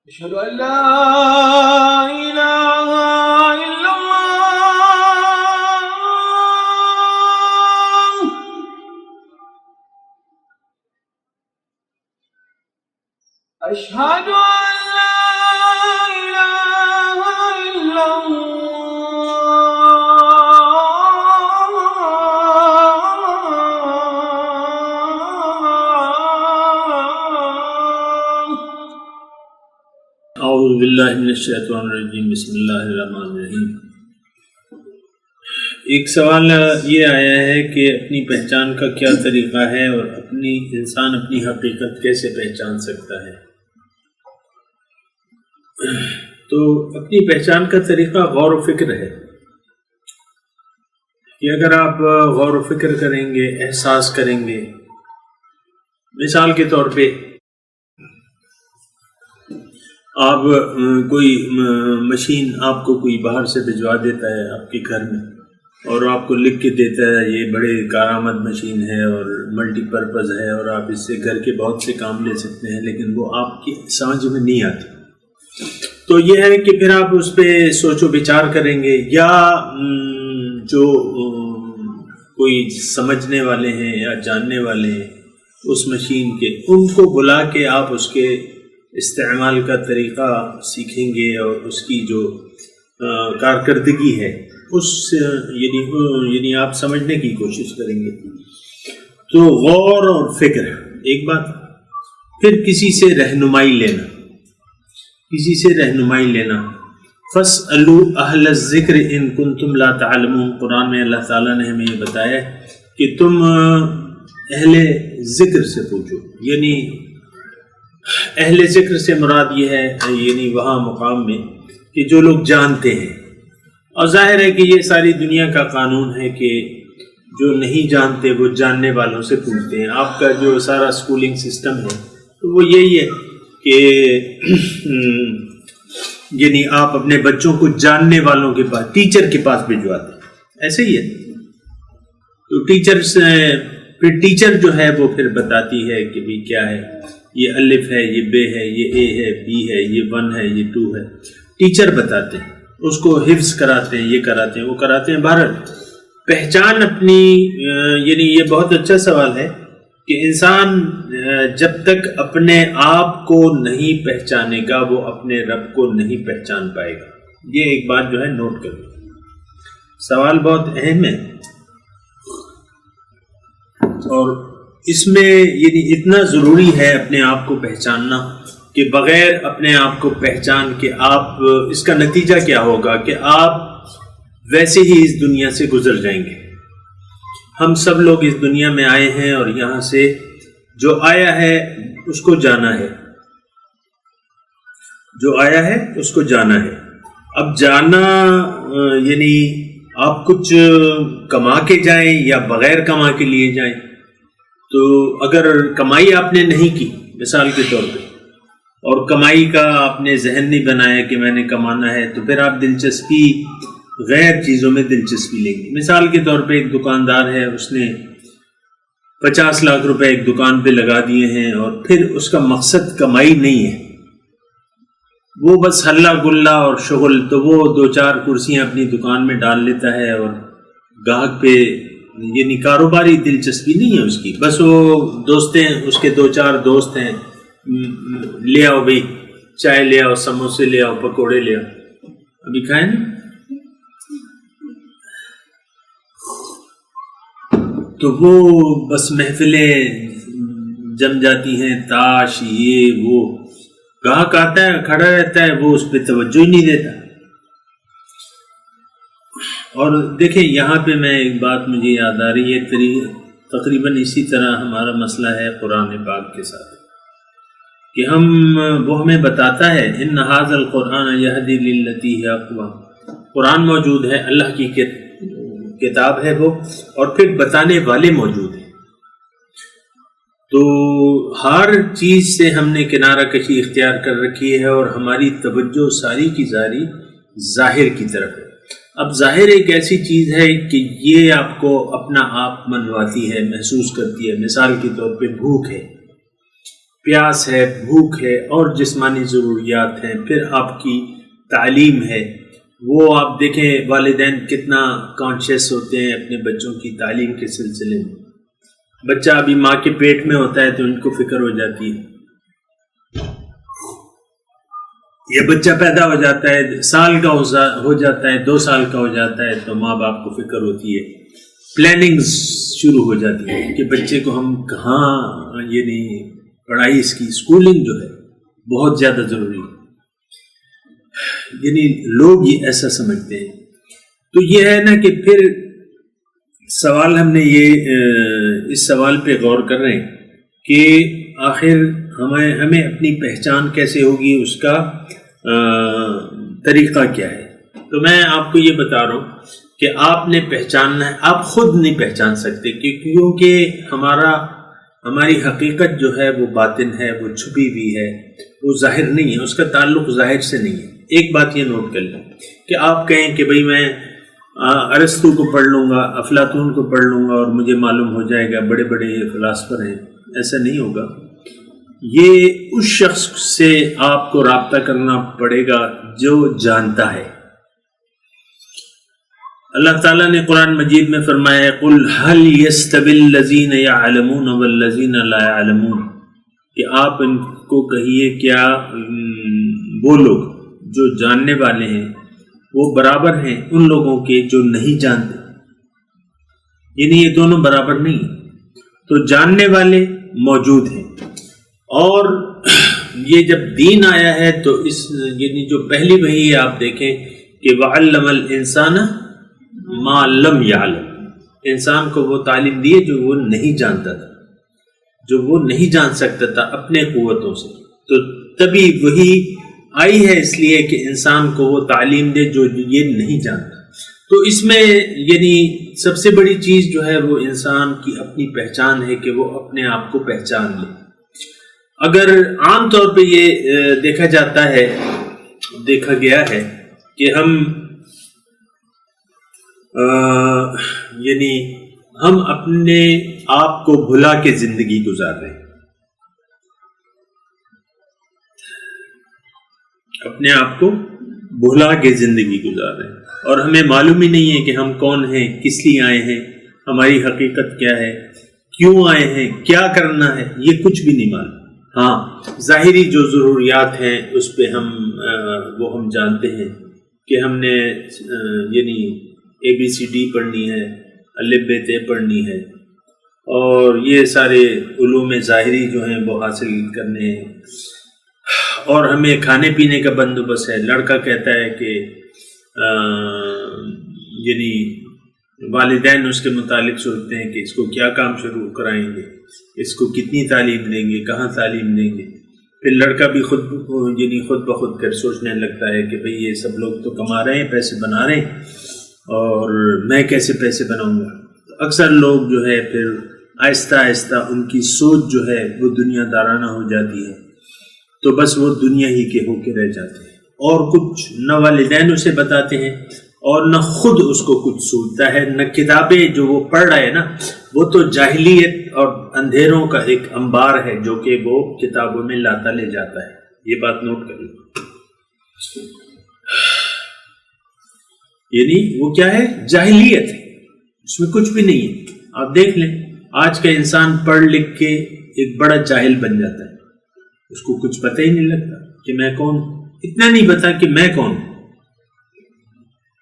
أشهد أن لا إله إلا الله أشهد أن لا إله إلا اعوذ باللہ من الشیطان الرجیم بسم اللہ الرحمن الرحیم۔ ایک سوال یہ آیا ہے کہ اپنی پہچان کا کیا طریقہ ہے اور انسان اپنی حقیقت کیسے پہچان سکتا ہے؟ تو اپنی پہچان کا طریقہ غور و فکر ہے کہ اگر آپ غور و فکر کریں گے، احساس کریں گے، مثال کے طور پہ آپ کوئی مشین آپ کو کوئی باہر سے بھجوا دیتا ہے آپ کے گھر میں اور آپ کو لکھ کے دیتا ہے یہ بڑے کارآمد مشین ہے اور ملٹی پرپز ہے اور آپ اس سے گھر کے بہت سے کام لے سکتے ہیں، لیکن وہ آپ کی سمجھ میں نہیں آتی۔ تو یہ ہے کہ پھر آپ اس پہ سوچ و بچار کریں گے، یا جو کوئی سمجھنے والے ہیں یا جاننے والے ہیں اس مشین کے، ان کو بلا کے آپ اس کے استعمال کا طریقہ سیکھیں گے اور اس کی جو کارکردگی ہے اس یعنی آپ سمجھنے کی کوشش کریں گے۔ تو غور اور فکر ایک بات، پھر کسی سے رہنمائی لینا، فَاسْأَلُوا أَهْلَ الذِّكْرِ إِن كُنتُمْ لَا تَعْلَمُونَ۔ قرآن میں اللہ تعالیٰ نے ہمیں یہ بتایا کہ تم اہل ذکر سے پوچھو، یعنی اہل ذکر سے مراد یہ ہے یعنی وہاں مقام میں کہ جو لوگ جانتے ہیں، اور ظاہر ہے کہ یہ ساری دنیا کا قانون ہے کہ جو نہیں جانتے وہ جاننے والوں سے پوچھتے ہیں۔ آپ کا جو سارا سکولنگ سسٹم ہے تو وہ یہی ہے کہ یعنی آپ اپنے بچوں کو جاننے والوں کے پاس، ٹیچر کے پاس بھجواتے ہیں، ایسے ہی ہے۔ تو پھر ٹیچر جو ہے وہ پھر بتاتی ہے کہ بھی کیا ہے، یہ الف ہے، یہ بے ہے، یہ اے ہے، بی ہے، یہ 1 ہے، یہ 2 ہے، ٹیچر بتاتے ہیں، اس کو حفظ کراتے ہیں، یہ کراتے ہیں، وہ کراتے ہیں۔ بہرحال پہچان اپنی یعنی یہ بہت اچھا سوال ہے کہ انسان جب تک اپنے آپ کو نہیں پہچانے گا وہ اپنے رب کو نہیں پہچان پائے گا۔ یہ ایک بات جو ہے نوٹ کریں، سوال بہت اہم ہے، اور اس میں یعنی اتنا ضروری ہے اپنے آپ کو پہچاننا کہ بغیر اپنے آپ کو پہچان کے آپ اس کا نتیجہ کیا ہوگا کہ آپ ویسے ہی اس دنیا سے گزر جائیں گے۔ ہم سب لوگ اس دنیا میں آئے ہیں اور یہاں سے جو آیا ہے اس کو جانا ہے، اب جانا یعنی آپ کچھ کما کے جائیں یا بغیر کما کے لیے جائیں۔ تو اگر کمائی آپ نے نہیں کی مثال کے طور پہ، اور کمائی کا آپ نے ذہن نہیں بنایا کہ میں نے کمانا ہے، تو پھر آپ غیر چیزوں میں دلچسپی لیں گے۔ مثال کے طور پہ ایک دکاندار ہے، اس نے 50 لاکھ روپے ایک دکان پہ لگا دیے ہیں اور پھر اس کا مقصد کمائی نہیں ہے، وہ بس ہلہ گلہ اور شغل، تو وہ 2-4 کرسیاں اپنی دکان میں ڈال لیتا ہے اور گاہک پہ یعنی کاروباری دلچسپی نہیں ہے اس کی، بس وہ دوستیں اس کے 2-4 دوست ہیں، لے آؤ بھائی چائے لے آؤ، سموسے لے آؤ، پکوڑے لے آؤ، ابھی کھائیں نا۔ تو وہ بس محفلیں جم جاتی ہیں، تاش یہ وہ، گاہک آتا ہے کھڑا رہتا ہے، وہ اس پہ توجہ ہی نہیں دیتا۔ اور دیکھیں یہاں پہ میں ایک بات مجھے یاد آ رہی ہے، تقریباً اسی طرح ہمارا مسئلہ ہے قرآن پاک کے ساتھ، کہ وہ ہمیں بتاتا ہے ان ھذا القرآن یہدی للتی ہی اقوم، قرآن موجود ہے، اللہ کی کتاب ہے وہ، اور پھر بتانے والے موجود ہیں۔ تو ہر چیز سے ہم نے کنارہ کشی اختیار کر رکھی ہے اور ہماری توجہ ساری کی ساری ظاہر کی طرف ہے۔ اب ظاہر ایک ایسی چیز ہے کہ یہ آپ کو اپنا آپ منواتی ہے، محسوس کرتی ہے۔ مثال کے طور پہ بھوک ہے، پیاس ہے، بھوک ہے اور جسمانی ضروریات ہیں، پھر آپ کی تعلیم ہے. وہ آپ دیکھیں والدین کتنا کانشیس ہوتے ہیں اپنے بچوں کی تعلیم کے سلسلے میں. بچہ ابھی ماں کے پیٹ میں ہوتا ہے تو ان کو فکر ہو جاتی ہے. یہ بچہ پیدا ہو جاتا ہے، سال کا ہو جاتا ہے، 2 سال کا ہو جاتا ہے تو ماں باپ کو فکر ہوتی ہے، پلاننگ شروع ہو جاتی ہے کہ بچے کو ہم کہاں، یعنی پڑھائی اس کی اسکولنگ جو ہے بہت زیادہ ضروری ہے. یعنی لوگ یہ ایسا سمجھتے ہیں. تو یہ ہے نا کہ پھر سوال ہم نے یہ اس سوال پہ غور کر رہے ہیں کہ آخر ہمیں اپنی پہچان کیسے ہوگی، اس کا طریقہ کیا ہے. تو میں آپ کو یہ بتا رہا ہوں کہ آپ نے پہچاننا ہے. آپ خود نہیں پہچان سکتے کیونکہ ہماری حقیقت جو ہے وہ باطن ہے، وہ چھپی ہوئی ہے، وہ ظاہر نہیں ہے، اس کا تعلق ظاہر سے نہیں ہے. ایک بات یہ نوٹ کر لیں کہ آپ کہیں کہ بھئی میں ارسطو کو پڑھ لوں گا، افلاطون کو پڑھ لوں گا اور مجھے معلوم ہو جائے گا بڑے بڑے فلاسفر ہیں. ایسا نہیں ہوگا. یہ اس شخص سے آپ کو رابطہ کرنا پڑے گا جو جانتا ہے. اللہ تعالیٰ نے قرآن مجید میں فرمایا ہے قُلْ هَلْ يَسْتَوِي الَّذِينَ يَعْلَمُونَ وَالَّذِينَ لَا يَعْلَمُونَ، کہ آپ ان کو کہیے کیا وہ لوگ جو جاننے والے ہیں وہ برابر ہیں ان لوگوں کے جو نہیں جانتے. یعنی یہ دونوں برابر نہیں ہیں. تو جاننے والے موجود ہیں. اور یہ جب دین آیا ہے تو اس یعنی جو پہلی وحی ہے آپ دیکھیں کہ وَعَلَّمَ الْإِنسَانَ مَا لَمْ يَعْلَمْ، انسان کو وہ تعلیم دی جو وہ نہیں جانتا تھا، جو وہ نہیں جان سکتا تھا اپنے قوتوں سے. تو تبھی وہی آئی ہے اس لیے کہ انسان کو وہ تعلیم دے جو یہ نہیں جانتا. تو اس میں یعنی سب سے بڑی چیز جو ہے وہ انسان کی اپنی پہچان ہے کہ وہ اپنے آپ کو پہچان لے. اگر عام طور پہ یہ دیکھا گیا ہے کہ ہم اپنے آپ کو بھلا کے زندگی گزار رہے ہیں، اپنے آپ کو بھلا کے زندگی گزار رہے ہیں اور ہمیں معلوم ہی نہیں ہے کہ ہم کون ہیں، کس لیے آئے ہیں، ہماری حقیقت کیا ہے، کیوں آئے ہیں، کیا کرنا ہے، یہ کچھ بھی نہیں معلوم. ہاں ظاہری جو ضروریات ہیں اس پہ ہم جانتے ہیں کہ ہم نے یعنی ABCD پڑھنی ہے، الف ب ت پڑھنی ہے اور یہ سارے علوم ظاہری جو ہیں وہ حاصل کرنے ہیں. اور ہمیں کھانے پینے کا بندوبست ہے. لڑکا کہتا ہے کہ یعنی والدین اس کے متعلق سوچتے ہیں کہ اس کو کیا کام شروع کرائیں گے، اس کو کتنی تعلیم دیں گے، کہاں تعلیم دیں گے. پھر لڑکا بھی خود بخود کر سوچنے لگتا ہے کہ بھئی یہ سب لوگ تو کما رہے ہیں، پیسے بنا رہے ہیں اور میں کیسے پیسے بناؤں گا. اکثر لوگ جو ہے پھر آہستہ آہستہ ان کی سوچ جو ہے وہ دنیا دارانہ ہو جاتی ہے، تو بس وہ دنیا ہی کے ہو کے رہ جاتے ہیں اور کچھ نہ والدین اسے بتاتے ہیں اور نہ خود اس کو کچھ سوچتا ہے، نہ کتابیں جو وہ پڑھ رہا ہے نا وہ تو جاہلیت اور اندھیروں کا ایک انبار ہے جو کہ وہ کتابوں میں لاتا لے جاتا ہے. یہ بات نوٹ کر لیں. یعنی وہ کیا ہے؟ جاہلیت ہے، اس میں کچھ بھی نہیں ہے. آپ دیکھ لیں آج کا انسان پڑھ لکھ کے ایک بڑا جاہل بن جاتا ہے، اس کو کچھ پتہ ہی نہیں لگتا کہ میں کون. اتنا نہیں پتا کہ میں کون.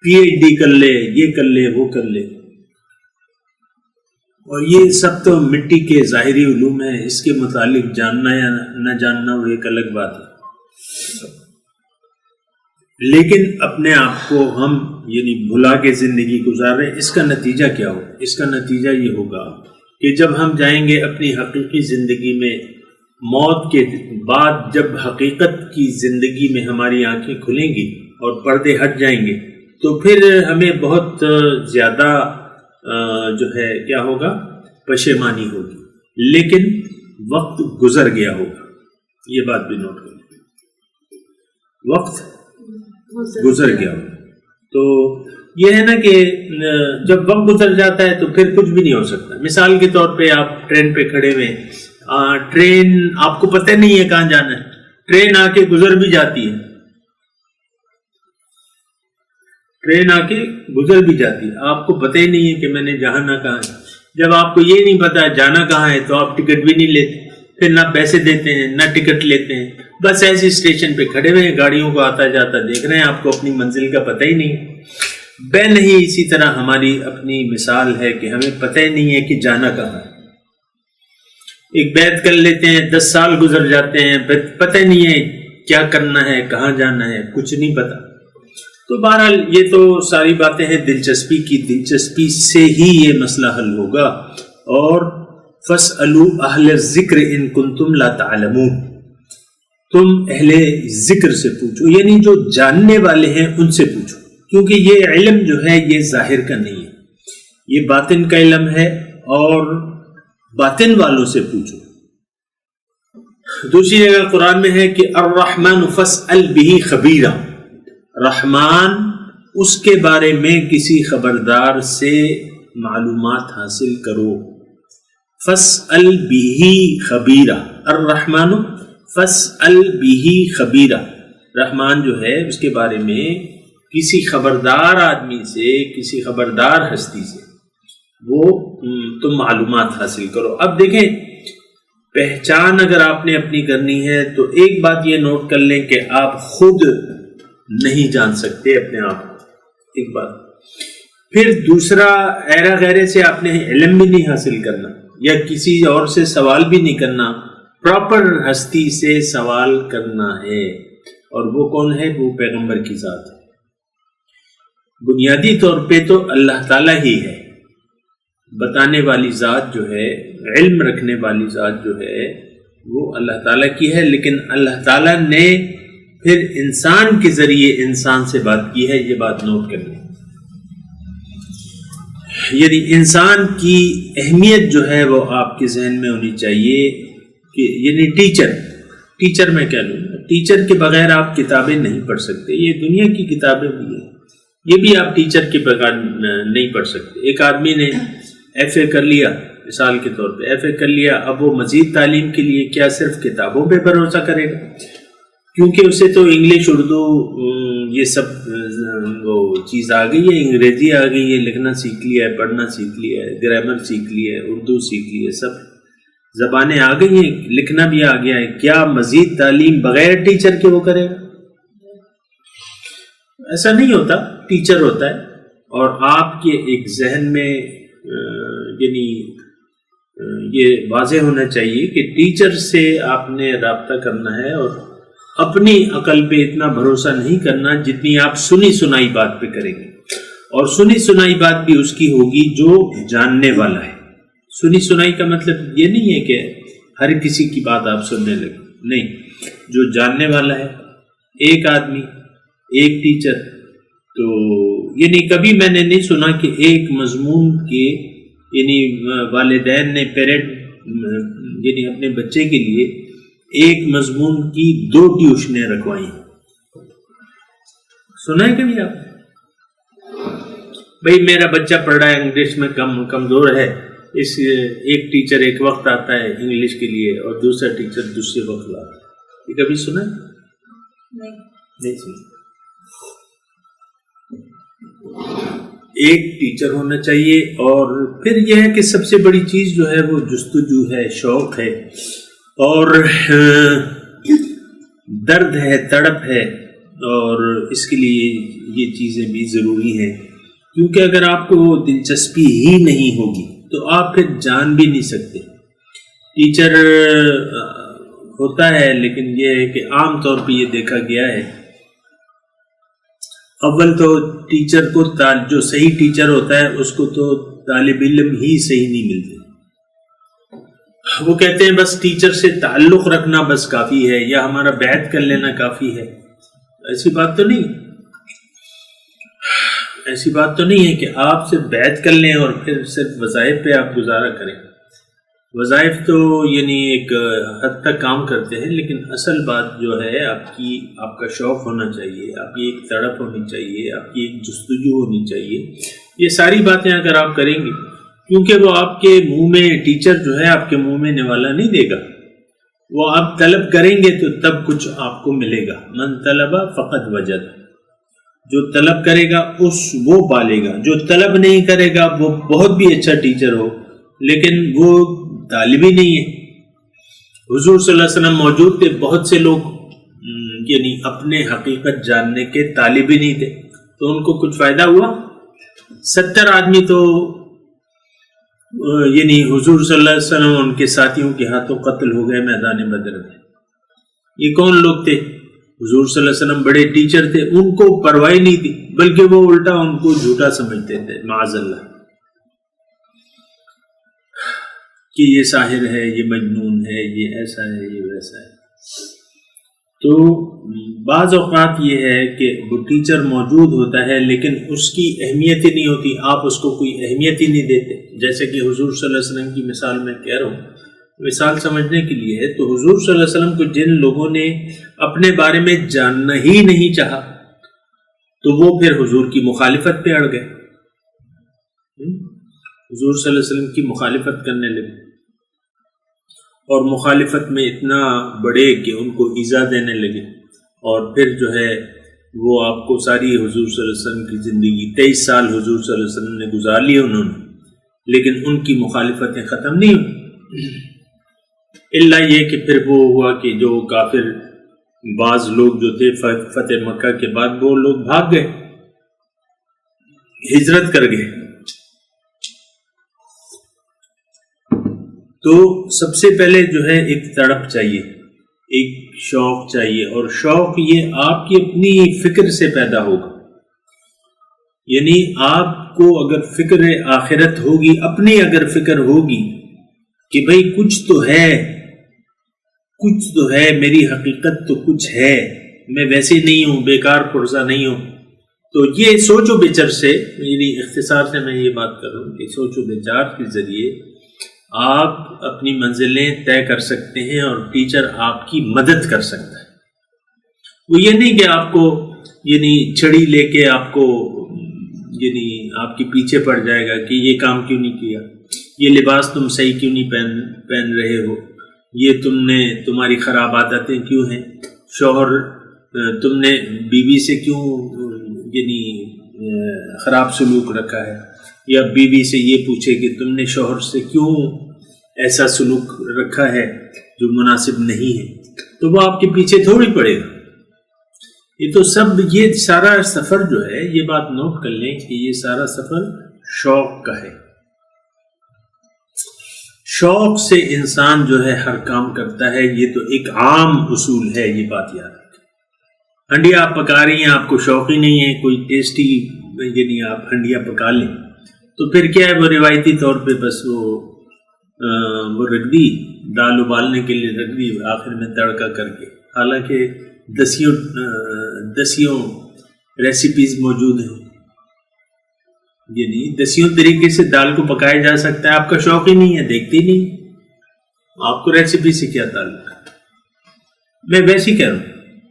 PhD کر لے، یہ کر لے، وہ کر لے، اور یہ سب تو مٹی کے ظاہری علوم ہیں. اس کے متعلق جاننا یا نہ جاننا وہ ایک الگ بات ہے. لیکن اپنے آپ کو ہم یعنی بھلا کے زندگی گزار رہے ہیں. اس کا نتیجہ کیا ہوگا؟ اس کا نتیجہ یہ ہوگا کہ جب ہم جائیں گے اپنی حقیقی زندگی میں، موت کے بعد جب حقیقت کی زندگی میں ہماری آنکھیں کھلیں گی اور پردے ہٹ جائیں گے تو پھر ہمیں بہت زیادہ جو ہے کیا ہوگا؟ پشیمانی ہوگی. لیکن وقت گزر گیا ہوگا. یہ بات بھی نوٹ کریں، وقت گزر گیا ہوگا. تو یہ ہے نا کہ جب وقت گزر جاتا ہے تو پھر کچھ بھی نہیں ہو سکتا. مثال کے طور پہ آپ ٹرین پہ کھڑے ہوئے ٹرین آپ کو پتہ نہیں ہے کہاں جانا ہے، ٹرین آ کے گزر بھی جاتی ہے، ٹرین آ کے گزر بھی جاتی ہے، آپ کو پتہ ہی نہیں ہے کہ میں نے جانا کہاں ہے۔ جب آپ کو یہ نہیں پتا جانا کہاں ہے تو آپ ٹکٹ بھی نہیں لیتے، پھر نہ پیسے دیتے ہیں نہ ٹکٹ لیتے ہیں، بس ایسے اسٹیشن پہ کھڑے ہوئے ہیں، گاڑیوں کو آتا جاتا دیکھ رہے ہیں، آپ کو اپنی منزل کا پتہ ہی نہیں۔ نہیں اسی طرح ہماری اپنی مثال ہے کہ ہمیں پتہ ہی نہیں ہے کہ جانا کہاں ہے۔ ایک بیعت کر لیتے ہیں، 10 سال گزر جاتے ہیں، پتہ ہی نہیں ہے کیا کرنا ہے، کہاں جانا ہے، کچھ نہیں پتا۔ تو بہرحال یہ تو ساری باتیں ہیں دلچسپی کی، دلچسپی سے ہی یہ مسئلہ حل ہوگا۔ اور فَاسْأَلُوا أَهْلَ الذِّكْرِ إِن كُنتُمْ لَا تَعْلَمُونَ، تم اہل ذکر سے پوچھو، یعنی جو جاننے والے ہیں ان سے پوچھو، کیونکہ یہ علم جو ہے یہ ظاہر کا نہیں ہے، یہ باطن کا علم ہے، اور باطن والوں سے پوچھو۔ دوسری جگہ قرآن میں ہے کہ الرحمن فاسأل به خبیرا، رحمان اس کے بارے میں کسی خبردار سے معلومات حاصل کرو۔ فاسأل به خبیرا، الرحمن فاسأل به خبیرا، رحمان جو ہے اس کے بارے میں کسی خبردار آدمی سے، کسی خبردار ہستی سے وہ تم معلومات حاصل کرو۔ اب دیکھیں، پہچان اگر آپ نے اپنی کرنی ہے تو ایک بات یہ نوٹ کر لیں کہ آپ خود نہیں جان سکتے اپنے آپ کو، ایک بات۔ پھر دوسرا، ایرا غیرے سے آپ نے علم بھی نہیں حاصل کرنا، یا کسی اور سے سوال بھی نہیں کرنا، پراپر ہستی سے سوال کرنا ہے، اور وہ کون ہے؟ وہ پیغمبر کی ذات ہے۔ بنیادی طور پہ تو اللہ تعالیٰ ہی ہے، بتانے والی ذات جو ہے، علم رکھنے والی ذات جو ہے وہ اللہ تعالیٰ کی ہے، لیکن اللہ تعالیٰ نے پھر انسان کے ذریعے انسان سے بات کی ہے، یہ بات نوٹ کر لیں۔ یعنی انسان کی اہمیت جو ہے وہ آپ کے ذہن میں ہونی چاہیے کہ یعنی ٹیچر میں کہہ لوں، ٹیچر کے بغیر آپ کتابیں نہیں پڑھ سکتے، یہ دنیا کی کتابیں بھی ہیں، یہ بھی آپ ٹیچر کے بغیر نہیں پڑھ سکتے۔ ایک آدمی نے ایف اے کر لیا، مثال کے طور پہ ایف اے کر لیا، اب وہ مزید تعلیم کے لیے کیا صرف کتابوں پہ بھروسہ کرے گا؟ کیونکہ اسے تو انگلش، اردو، یہ سب وہ چیز آ گئی ہے، انگریزی آ گئی ہے، لکھنا سیکھ لیا ہے، پڑھنا سیکھ لیا ہے، گرامر سیکھ لیا ہے، اردو سیکھ لی ہے، سب زبانیں آ گئی ہیں، لکھنا بھی آ گیا ہے، کیا مزید تعلیم بغیر ٹیچر کے وہ کرے گا؟ ایسا نہیں ہوتا، ٹیچر ہوتا ہے۔ اور آپ کے ایک ذہن میں یعنی یہ واضح ہونا چاہیے کہ ٹیچر سے آپ نے رابطہ کرنا ہے، اور اپنی عقل پہ اتنا بھروسہ نہیں کرنا جتنی آپ سنی سنائی بات پہ کریں گے، اور سنی سنائی بات بھی اس کی ہوگی جو جاننے والا ہے۔ سنی سنائی کا مطلب یہ نہیں ہے کہ ہر کسی کی بات آپ سننے لگے، نہیں، جو جاننے والا ہے، ایک آدمی، ایک ٹیچر۔ تو یعنی کبھی میں نے نہیں سنا کہ ایک مضمون کے یعنی والدین نے پیرنٹ یعنی اپنے بچے کے لیے ایک مضمون کی 2 ٹیوشنیں رکھوائی ہیں۔ سنا ہے کبھی آپ؟ بھئی میرا بچہ پڑھ رہا ہے، انگلش میں کمزور ہے، اس ایک ٹیچر ایک وقت آتا ہے انگلش کے لیے اور دوسرا ٹیچر دوسرے وقت لاتا ہے، یہ کبھی سنا ہے؟ نہیں سنا۔ ایک ٹیچر ہونا چاہیے، اور پھر یہ ہے کہ سب سے بڑی چیز جو ہے وہ جستجو ہے، شوق ہے، اور درد ہے، تڑپ ہے، اور اس کے لیے یہ چیزیں بھی ضروری ہیں، کیونکہ اگر آپ کو دلچسپی ہی نہیں ہوگی تو آپ پھر جان بھی نہیں سکتے۔ ٹیچر ہوتا ہے، لیکن یہ ہے کہ عام طور پہ یہ دیکھا گیا ہے، اول تو ٹیچر کو جو صحیح ٹیچر ہوتا ہے اس کو تو طالب علم ہی صحیح نہیں ملتے، وہ کہتے ہیں بس ٹیچر سے تعلق رکھنا بس کافی ہے، یا ہمارا بیعت کر لینا کافی ہے۔ ایسی بات تو نہیں، ایسی بات تو نہیں ہے کہ آپ صرف بیعت کر لیں اور پھر صرف وظائف پہ آپ گزارا کریں۔ وظائف تو یعنی ایک حد تک کام کرتے ہیں، لیکن اصل بات جو ہے آپ کا شوق ہونا چاہیے، آپ کی ایک تڑپ ہونی چاہیے، آپ کی ایک جستجو ہونی چاہیے۔ یہ ساری باتیں اگر آپ کریں گے کیونکہ وہ آپ کے منہ میں، ٹیچر جو ہے آپ کے منہ میں نوالا نہیں دے گا، وہ آپ طلب کریں گے تو تب کچھ آپ کو ملے گا. من طلب فقط وجد، جو طلب کرے گا وہ پالے گا. جو طلب نہیں کرے گا وہ بہت بھی اچھا ٹیچر ہو لیکن وہ طالب ہی نہیں ہے. حضور صلی اللہ علیہ وسلم موجود تھے، بہت سے لوگ یعنی اپنے حقیقت جاننے کے طالب ہی نہیں تھے، تو ان کو کچھ فائدہ ہوا؟ 70 آدمی تو یعنی حضور صلی اللہ علیہ وسلم ان کے ساتھیوں کے ہاتھوں قتل ہو گئے میدان بدر میں. یہ کون لوگ تھے؟ حضور صلی اللہ علیہ وسلم بڑے ٹیچر تھے، ان کو پرواہ نہیں تھی، بلکہ وہ الٹا ان کو جھوٹا سمجھتے تھے معاذ اللہ، کہ یہ ساحر ہے، یہ مجنون ہے، یہ ایسا ہے، یہ ویسا ہے. تو بعض اوقات یہ ہے کہ وہ ٹیچر موجود ہوتا ہے لیکن اس کی اہمیت ہی نہیں ہوتی، آپ اس کو کوئی اہمیت ہی نہیں دیتے. جیسے کہ حضور صلی اللہ علیہ وسلم کی مثال میں کہہ رہا ہوں، مثال سمجھنے کے لیے ہے. تو حضور صلی اللہ علیہ وسلم کو جن لوگوں نے اپنے بارے میں جاننا ہی نہیں چاہا تو وہ پھر حضور کی مخالفت پہ اڑ گئے، حضور صلی اللہ علیہ وسلم کی مخالفت کرنے لگے، اور مخالفت میں اتنا بڑے کہ ان کو ایذا دینے لگے. اور پھر جو ہے وہ آپ کو ساری حضور صلی اللہ علیہ وسلم کی زندگی 23 سال حضور صلی اللہ علیہ وسلم نے گزار لیے انہوں نے، لیکن ان کی مخالفتیں ختم نہیں ہوئی. الا یہ کہ پھر وہ ہوا کہ جو کافر بعض لوگ جو تھے فتح مکہ کے بعد وہ لوگ بھاگ گئے، ہجرت کر گئے. تو سب سے پہلے جو ہے ایک تڑپ چاہیے، ایک شوق چاہیے، اور شوق یہ آپ کی اپنی فکر سے پیدا ہوگا. یعنی آپ کو اگر فکر آخرت ہوگی، اپنی اگر فکر ہوگی کہ بھئی کچھ تو ہے، میری حقیقت تو کچھ ہے، میں ویسے نہیں ہوں، بیکار پرزہ نہیں ہوں، تو یہ سوچ و بچر سے، یعنی اختصار سے میں یہ بات کر رہا ہوں کہ سوچ و بچار کے ذریعے آپ اپنی منزلیں طے کر سکتے ہیں اور ٹیچر آپ کی مدد کر سکتا ہے. وہ یہ نہیں کہ آپ کو یعنی چھڑی لے کے آپ کو یعنی آپ کے پیچھے پڑ جائے گا کہ یہ کام کیوں نہیں کیا، یہ لباس تم صحیح کیوں نہیں پہن رہے ہو، یہ تمہاری خراب عادتیں کیوں ہیں، شوہر تم نے بیوی سے کیوں یعنی خراب سلوک رکھا ہے، یا بیوی سے یہ پوچھے کہ تم نے شوہر سے کیوں ایسا سلوک رکھا ہے جو مناسب نہیں ہے، تو وہ آپ کے پیچھے تھوڑی پڑے گا. یہ سارا سفر جو ہے، یہ بات نوٹ کر لیں کہ یہ سارا سفر شوق کا ہے. شوق سے انسان جو ہے ہر کام کرتا ہے، یہ تو ایک عام اصول ہے، یہ بات یاد رکھیں. ہنڈیا آپ پکا رہی ہیں، آپ کو شوق ہی نہیں ہے کوئی ٹیسٹی یعنی آپ ہنڈیا پکا لیں، تو پھر کیا ہے، وہ روایتی طور پہ بس وہ رکھ دی، دال ابالنے کے لیے رکھ دی، آخر میں تڑکا کر کے. حالانکہ دسیوں ریسیپیز موجود ہیں، یعنی دسیوں طریقے سے دال کو پکایا جا سکتا ہے. آپ کا شوق ہی نہیں ہے، دیکھتے نہیں، آپ کو ریسیپی سے کیا تعلق ہے. میں ویسے ہی کہہ رہا ہوں،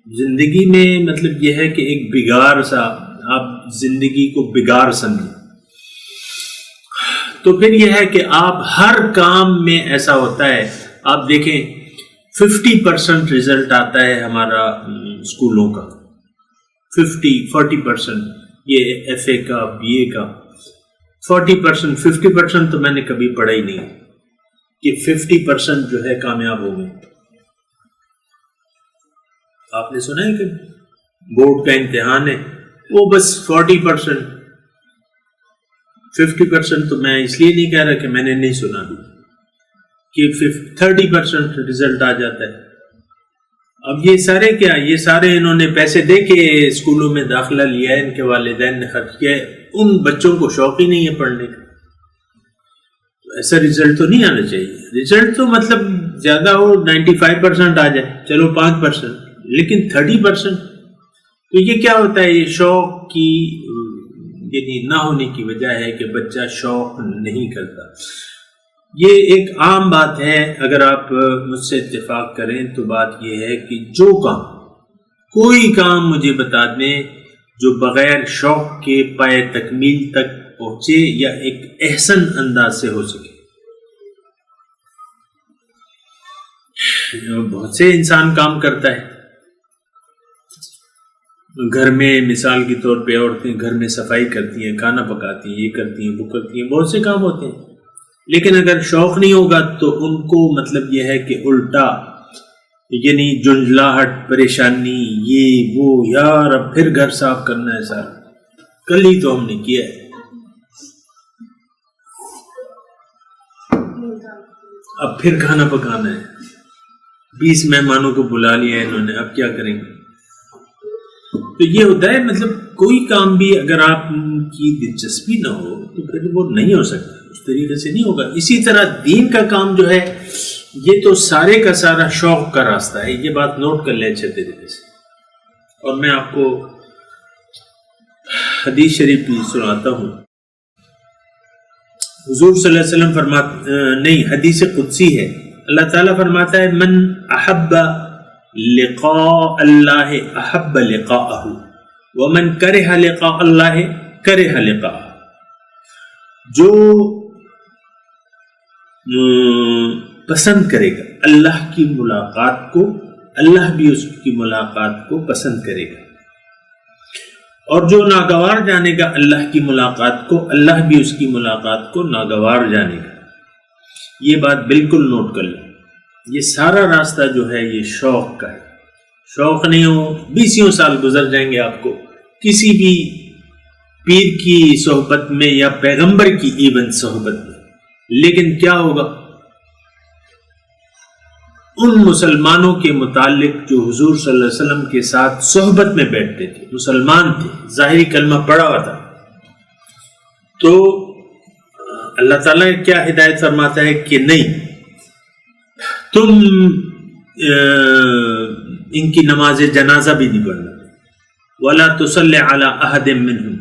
زندگی میں مطلب یہ ہے کہ ایک بگاڑ سا، آپ زندگی کو بگاڑ سمجھیں. تو پھر یہ ہے کہ آپ ہر کام میں ایسا ہوتا ہے، آپ دیکھیں 50% رزلٹ آتا ہے ہمارا اسکولوں کا، 40% یہ ایف اے کا، بی اے کا. 50% تو میں نے کبھی پڑھا ہی نہیں کہ 50% جو ہے کامیاب ہو گئے. آپ نے سنا ہے کہ بورڈ کا امتحان ہے وہ بس 40%. 50% تو میں اس لیے نہیں کہہ رہا کہ میں نے نہیں سنا بھی، کہ 30% رزلٹ آ جاتا ہے. اب یہ سارے کیا، یہ سارے انہوں نے پیسے دے کے اسکولوں میں داخلہ لیا ہے، ان کے والدین نے خرچ کیا ہے، ان بچوں کو شوق ہی نہیں ہے پڑھنے کا. تو ایسا رزلٹ تو نہیں آنا چاہیے. رزلٹ تو مطلب زیادہ ہو 95% آ جائے، چلو 5%، لیکن 30%. تو یہ کیا ہوتا ہے، یہ شوق کی یعنی نہ ہونے کی وجہ ہے کہ بچہ شوق نہیں کرتا. یہ ایک عام بات ہے، اگر آپ مجھ سے اتفاق کریں تو بات یہ ہے کہ جو کام، کوئی کام مجھے بتا دیں جو بغیر شوق کے پائے تکمیل تک پہنچے یا ایک احسن انداز سے ہو سکے. بہت سے انسان کام کرتا ہے گھر میں، مثال کے طور پہ عورتیں گھر میں صفائی کرتی ہیں، کھانا پکاتی ہیں، یہ کرتی ہیں، وہ کرتی ہیں، بہت سے کام ہوتے ہیں. لیکن اگر شوق نہیں ہوگا تو ان کو مطلب یہ ہے کہ الٹا، یعنی جنجلاہٹ، پریشانی، یہ وہ، یار اب پھر گھر صاف کرنا ہے سارا، کل ہی تو ہم نے کیا ہے، اب پھر کھانا پکانا ہے، 20 مہمانوں کو بلا لیا ہے انہوں نے، اب کیا کریں گے. تو یہ ہوتا ہے مطلب کوئی کام بھی اگر آپ کی دلچسپی نہ ہو تو پھر وہ نہیں ہو سکتا، اس طریقے سے نہیں ہوگا. اسی طرح دین کا کام جو ہے یہ تو سارے کا سارا شوق کا راستہ ہے. یہ بات نوٹ کر لیں اچھے طریقے سے. اور میں آپ کو حدیث شریف بھی سناتا ہوں. حضور صلی اللہ علیہ وسلم نہیں، حدیث قدسی ہے. اللہ تعالیٰ فرماتا ہے من احب لقاء اللہ احب لقاءہ ومن کرہ لقاء اللہ کرہ لقاءہ. جو پسند کرے گا اللہ کی ملاقات کو، اللہ بھی اس کی ملاقات کو پسند کرے گا. اور جو ناگوار جانے گا اللہ کی ملاقات کو، اللہ بھی اس کی ملاقات کو ناگوار جانے گا. یہ بات بالکل نوٹ کر لیں. یہ سارا راستہ جو ہے یہ شوق کا ہے. شوق نہیں ہو 20 سال گزر جائیں گے آپ کو کسی بھی پیر کی صحبت میں یا پیغمبر کی ایون صحبت میں، لیکن کیا ہوگا؟ ان مسلمانوں کے متعلق جو حضور صلی اللہ علیہ وسلم کے ساتھ صحبت میں بیٹھتے تھے، مسلمان تھے، ظاہری کلمہ پڑھا ہوا تھا، تو اللہ تعالیٰ کیا ہدایت فرماتا ہے کہ نہیں، تم ان کی نماز جنازہ بھی نہیں پڑھنا. وَلَا تُصَلِّ عَلَىٰ أَحَدٍ مِّنْهُمْ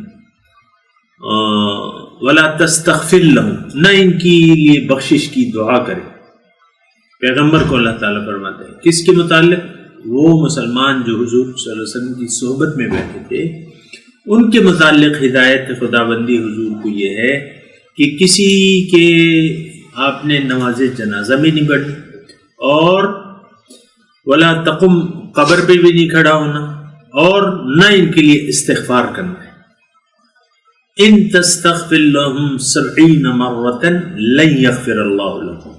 وَلَا تَسْتَغْفِرْ لَهُمْ، نہ ان کی لیے بخشش کی دعا کرے. پیغمبر کو اللہ تعالیٰ فرماتا ہے. کس کے متعلق؟ وہ مسلمان جو حضور صلی اللہ علیہ وسلم کی صحبت میں بیٹھے تھے، ان کے متعلق ہدایت خداوندی حضور کو یہ ہے کہ کسی کے آپ نے نماز جنازہ بھی نہیں پڑھنی، اور ولا تقم، قبر پہ بھی نہیں کھڑا ہونا، اور نہ ان کے لیے استغفار کرنا ہے. ان تستغفر لهم 70 مرة لن يغفر اللہ لهم.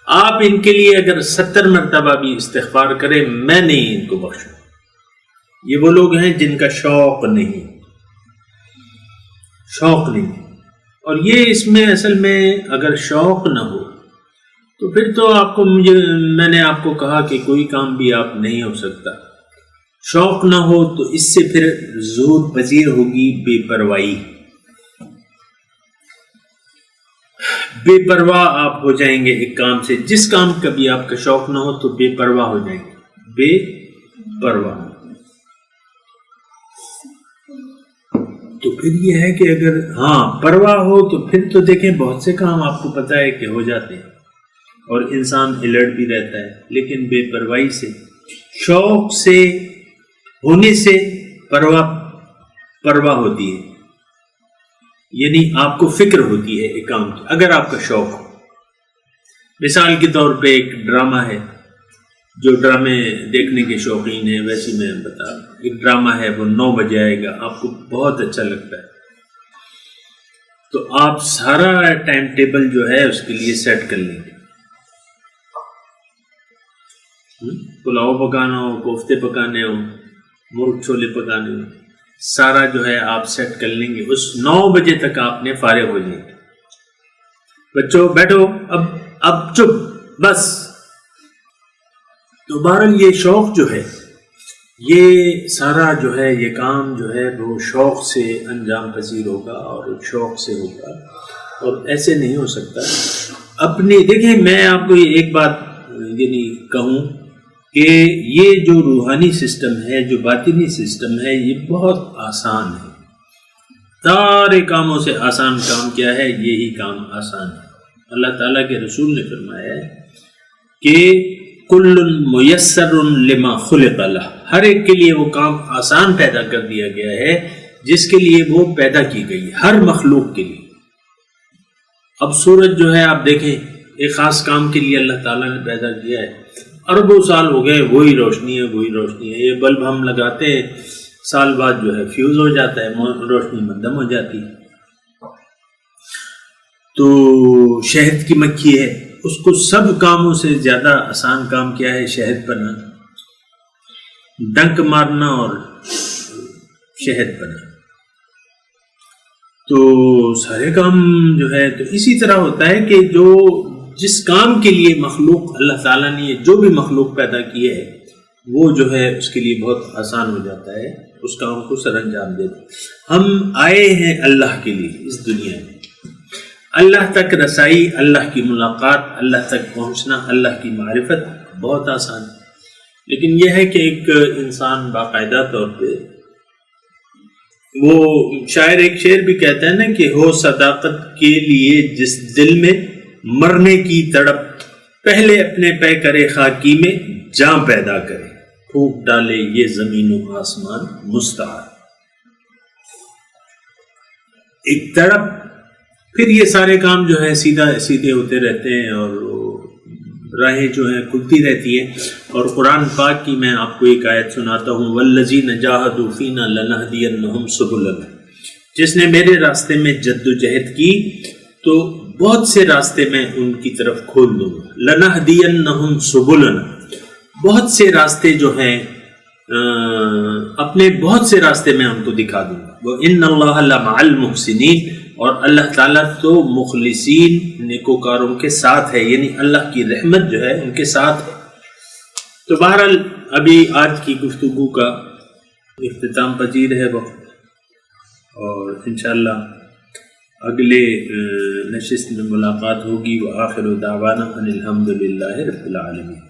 آپ ان کے لیے اگر 70 مرتبہ بھی استغفار کریں، میں نہیں ان کو بخشوں. یہ وہ لوگ ہیں جن کا شوق نہیں. اور یہ اس میں اصل میں اگر شوق نہ ہو تو پھر تو آپ کو میں نے آپ کو کہا کہ کوئی کام بھی آپ نہیں ہو سکتا. شوق نہ ہو تو اس سے پھر ظہور پذیر ہوگی بے پرواہی. بے پرواہ آپ ہو جائیں گے ایک کام سے. جس کام کا بھی آپ کا شوق نہ ہو تو بے پرواہ ہو جائیں گے. بے پرواہ. تو پھر یہ ہے کہ اگر پرواہ ہو تو پھر تو دیکھیں بہت سے کام آپ کو پتہ ہے کہ ہو جاتے ہیں اور انسان الرٹ بھی رہتا ہے. لیکن بے پرواہی سے، شوق سے ہونے سے پرواہ ہوتی ہے، یعنی آپ کو فکر ہوتی ہے ایک کام کی. اگر آپ کا شوق ہو، مثال کے طور پہ ایک ڈرامہ ہے، جو ڈرامے دیکھنے کے شوقین ہیں، ویسے میں بتا، ایک ڈرامہ ہے وہ 9 بجے آئے گا، آپ کو بہت اچھا لگتا ہے، تو آپ سارا ٹائم ٹیبل جو ہے اس کے لیے سیٹ کر لیں گے. پلاؤ پکانا ہو، کوفتے پکانے ہو، مرغ چھولے پکانے ہو، سارا جو ہے آپ سیٹ کر لیں گے. اس 9 بجے تک آپ نے فارغ ہو جائیں گے. بچوں بیٹھو، اب چپ، بس. تو بہرحال یہ شوق جو ہے، یہ سارا جو ہے یہ کام جو ہے وہ شوق سے انجام پذیر ہوگا اور شوق سے ہوگا، اور ایسے نہیں ہو سکتا. اپنی دیکھیں، میں آپ کو ایک بات یعنی کہوں کہ یہ جو روحانی سسٹم ہے، جو باطنی سسٹم ہے، یہ بہت آسان ہے. سارے کاموں سے آسان کام کیا ہے؟ یہی کام آسان ہے. اللہ تعالیٰ کے رسول نے فرمایا ہے کہ کل میسر لما خلق لہ، ہر ایک کے لیے وہ کام آسان پیدا کر دیا گیا ہے جس کے لیے وہ پیدا کی گئی، ہر مخلوق کے لیے. اب سورج جو ہے آپ دیکھیں ایک خاص کام کے لیے اللہ تعالیٰ نے پیدا کیا ہے، اربوں سال ہو گئے وہی روشنی ہے وہی روشنی ہے. یہ بلب ہم لگاتے ہیں، سال بعد جو ہے فیوز ہو جاتا ہے، روشنی مندم ہو جاتی ہے. تو شہد کی مکھی ہے، اس کو سب کاموں سے زیادہ آسان کام کیا ہے؟ شہد بنا، ڈنک مارنا اور شہد بنا. تو سارے کام جو ہے تو اسی طرح ہوتا ہے کہ جو جس کام کے لیے مخلوق اللہ تعالیٰ نے جو بھی مخلوق پیدا کی ہے وہ جو ہے اس کے لیے بہت آسان ہو جاتا ہے اس کام کو سر انجام دینا. ہم آئے ہیں اللہ کے لیے اس دنیا میں، اللہ تک رسائی، اللہ کی ملاقات، اللہ تک پہنچنا، اللہ کی معرفت بہت آسان ہے. لیکن یہ ہے کہ ایک انسان باقاعدہ طور پہ، وہ شاعر ایک شعر بھی کہتا ہے نا کہ ہو صداقت کے لیے جس دل میں مرنے کی تڑپ، پہلے اپنے پے کرے خاکی میں جاں پیدا کرے، پھونک ڈالے یہ زمین و آسمان مستعار. ایک تڑپ، پھر یہ سارے کام جو ہے سیدھے ہوتے رہتے ہیں اور راہیں جو ہیں کھلتی رہتی ہیں. اور قرآن پاک کی میں آپ کو ایک آیت سناتا ہوں، والذین جاہدوا فینا لنہدینہم سبلنا، جس نے میرے راستے میں جد و جہد کی تو بہت سے راستے میں ان کی طرف کھول دوں گا. لنہدینہم سبلنا، بہت سے راستے جو ہیں اپنے بہت سے راستے میں ان کو دکھا دوں گا. وَإِنَّ اللَّهَ لَمَعَ الْمُحْسِنِينَ، اور اللہ تعالیٰ تو مخلصین نیکوکاروں کے ساتھ ہے، یعنی اللہ کی رحمت جو ہے ان کے ساتھ ہے. تو بہرحال ابھی آج کی گفتگو کا اختتام پذیر ہے وقت، اور انشاءاللہ اگلے نشست میں ملاقات ہوگی. وآخر دعوانا ان الحمد للہ رب العالمین.